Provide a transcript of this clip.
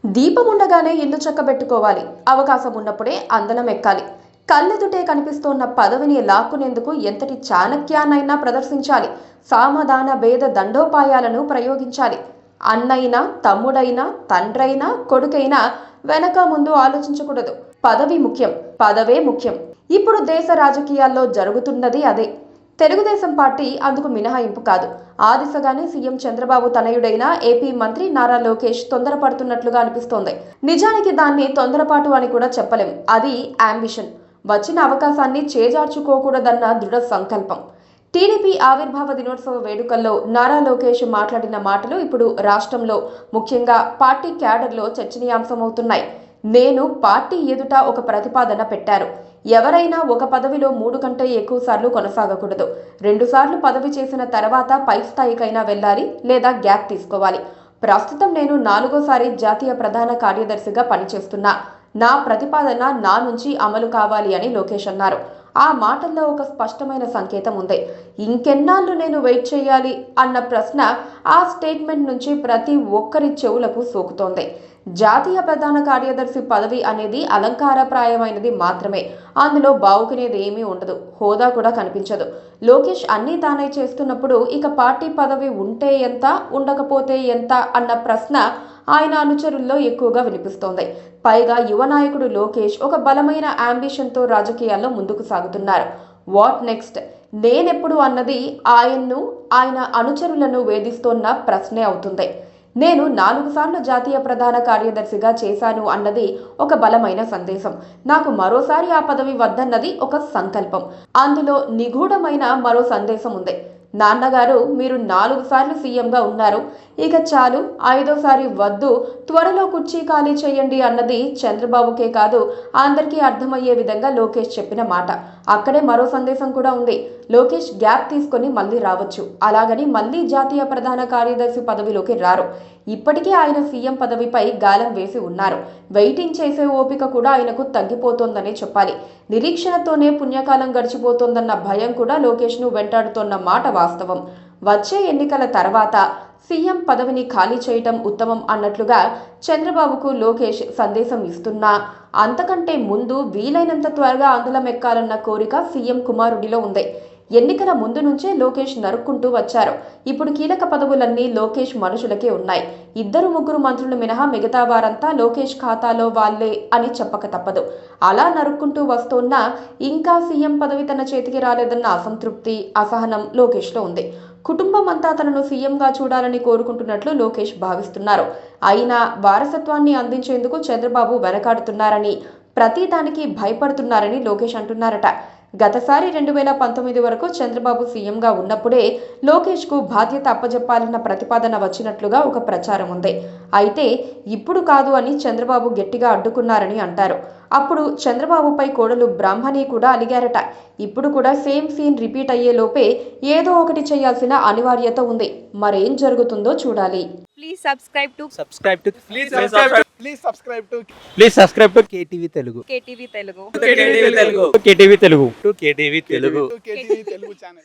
దీపం ఉండగానే ఇల్లు చక్కబెట్టుకోవాలి. అవకాశం ఉన్నప్పుడే అందలం ఎక్కాలి. కళ్ళెదుటే కనిపిస్తోన్న పదవిని లాక్కునేందుకు ఎంతటి చాణక్యాన్నైనా ప్రదర్శించాలి. సామధాన భేద దండోపాయాలను ప్రయోగించాలి. అన్నైనా, తమ్ముడైనా, తండ్రైనా, కొడుకైనా వెనక ముందు ఆలోచించకూడదు. పదవి ముఖ్యం, పదవే ముఖ్యం. ఇప్పుడు దేశ రాజకీయాల్లో జరుగుతున్నది అదే. తెలుగుదేశం పార్టీ అందుకు మినహాయింపు కాదు. ఆ దిశగానే సీఎం చంద్రబాబు తనయుడైన ఏపీ మంత్రి నారా లోకేష్ తొందరపడుతున్నట్లుగా అనిపిస్తోంది. నిజానికి దాన్ని తొందరపాటు అని కూడా చెప్పలేం. అది అంబిషన్. వచ్చిన అవకాశాన్ని చేజార్చుకోకూడదన్న దృఢ సంకల్పం. టీడీపీ ఆవిర్భావ దినోత్సవ వేడుకల్లో నారా లోకేష్ మాట్లాడిన మాటలు ఇప్పుడు రాష్ట్రంలో, ముఖ్యంగా పార్టీ క్యాడర్లో చర్చనీయాంశమవుతున్నాయి. నేను పార్టీ ఎదుట ఒక ప్రతిపాదన పెట్టారు. ఎవరైనా ఒక పదవిలో 3 కంటే ఎక్కువ సార్లు కొనసాగకూడదు. 2 సార్లు పదవి చేసిన తర్వాత పై స్థాయికైనా వెళ్ళాలి, లేదా గ్యాప్ తీసుకోవాలి. ప్రస్తుతం నేను 4వ సారి జాతీయ ప్రధాన కార్యదర్శిగా పనిచేస్తున్నా. నా ప్రతిపాదన నా నుంచి అమలు కావాలి అని లోకేష్ అన్నారు. ఆ మాటల్లో ఒక స్పష్టమైన సంకేతం ఉంది. ఇంకెన్నాళ్ళు నేను వెయిట్ చేయాలి అన్న ప్రశ్న ఆ స్టేట్మెంట్ నుంచి ప్రతి ఒక్కరి చెవులకు సోకుతోంది. జాతీయ ప్రధాన కార్యదర్శి పదవి అనేది అలంకారప్రాయమైనది మాత్రమే. అందులో బావుకునేది ఏమీ ఉండదు. హోదా కూడా కనిపించదు. లోకేష్ అన్నీ తానే చేస్తున్నప్పుడు ఇక పార్టీ పదవి ఉంటే ఎంత, ఉండకపోతే ఎంత అన్న ప్రశ్న ఆయన అనుచరుల్లో ఎక్కువగా వినిపిస్తోంది. పైగా యువ నాయకుడు లోకేష్ ఒక బలమైన అంబిషన్తో రాజకీయాల్లో ముందుకు సాగుతున్నారు. వాట్ నెక్స్ట్, నేనెప్పుడు అన్నది ఆయన్ను, ఆయన అనుచరులను వేధిస్తోన్న ప్రశ్నే అవుతుంది. నేను 4 సార్లు జాతీయ ప్రధాన కార్యదర్శిగా చేశాను అన్నది ఒక బలమైన సందేశం. నాకు మరోసారి ఆ పదవి వద్దన్నది ఒక సంకల్పం. అందులో నిగూఢమైన మరో సందేశం ఉంది. నాన్నగారు, మీరు 4 సార్లు సీఎంగా ఉన్నారు, ఇక చాలు, 5వ సారి వద్దు, త్వరలో కుర్చీ ఖాళీ చేయండి అన్నది చంద్రబాబుకే కాదు, అందరికీ అర్థమయ్యే విధంగా లోకేష్ చెప్పిన మాట. అక్కడే మరో సందేశం కూడా ఉంది. లోకేష్ గ్యాప్ తీసుకొని మళ్ళీ రావచ్చు. అలాగని మళ్ళీ జాతీయ ప్రధాన కార్యదర్శి పదవిలోకి రారు. ఇప్పటికే ఆయన సీఎం పదవిపై గాలం వేసి ఉన్నారు. వెయిటింగ్ చేసే ఓపిక కూడా ఆయనకు తగ్గిపోతోందనే చెప్పాలి. నిరీక్షణతోనే పుణ్యకాలం గడిచిపోతోందన్న భయం కూడా లోకేష్ను వెంటాడుతోన్న మాట వాస్తవం. వచ్చే ఎన్నికల తర్వాత సీఎం పదవిని ఖాళీ చేయటం ఉత్తమం అన్నట్లుగా చంద్రబాబుకు లోకేష్ సందేశం ఇస్తున్నా, అంతకంటే ముందు వీలైనంత త్వరగా అందలం ఎక్కాలన్న కోరిక సీఎం కుమారుడిలో ఉంది. ఎన్నికల ముందు నుంచే లోకేష్ నరుక్కుంటూ వచ్చారు. ఇప్పుడు కీలక పదవులన్నీ లోకేష్ మనుషులకే ఉన్నాయి. 2-3 మంత్రులు మినహా మిగతా వారంతా లోకేష్ ఖాతాలో వాళ్లే అని చెప్పక తప్పదు. అలా నరుక్కుంటూ వస్తోన్నా ఇంకా సీఎం పదవి తన చేతికి రాలేదన్న అసంతృప్తి, అసహనం లోకేష్లో ఉంది. కుటుంబం అంతా తనను సీఎంగా చూడాలని కోరుకుంటున్నట్లు లోకేష్ భావిస్తున్నారు. అయినా వారసత్వాన్ని అందించేందుకు చంద్రబాబు వెనకాడుతున్నారని, ప్రతిదానికి భయపడుతున్నారని లోకేష్ అంటున్నారట. గతసారి 2019 వరకు చంద్రబాబు సీఎంగా ఉన్నప్పుడే లోకేష్కు బాధ్యత అప్పజెప్పాలన్న ప్రతిపాదన వచ్చినట్లుగా ఒక ప్రచారం ఉంది. అయితే ఇప్పుడు కాదు అని చంద్రబాబు గట్టిగా అడ్డుకున్నారని అంటారు. అప్పుడు చంద్రబాబుపై కోడలు బ్రాహ్మణి కూడా అలిగారట. ఇప్పుడు కూడా సేమ్ సీన్ రిపీట్ అయ్యే లోపే ఏదో ఒకటి చేయాల్సిన అనివార్యత ఉంది. మరేం జరుగుతుందో చూడాలి. Please subscribe to KTV Telugu. KTV Telugu. KTV Telugu channel.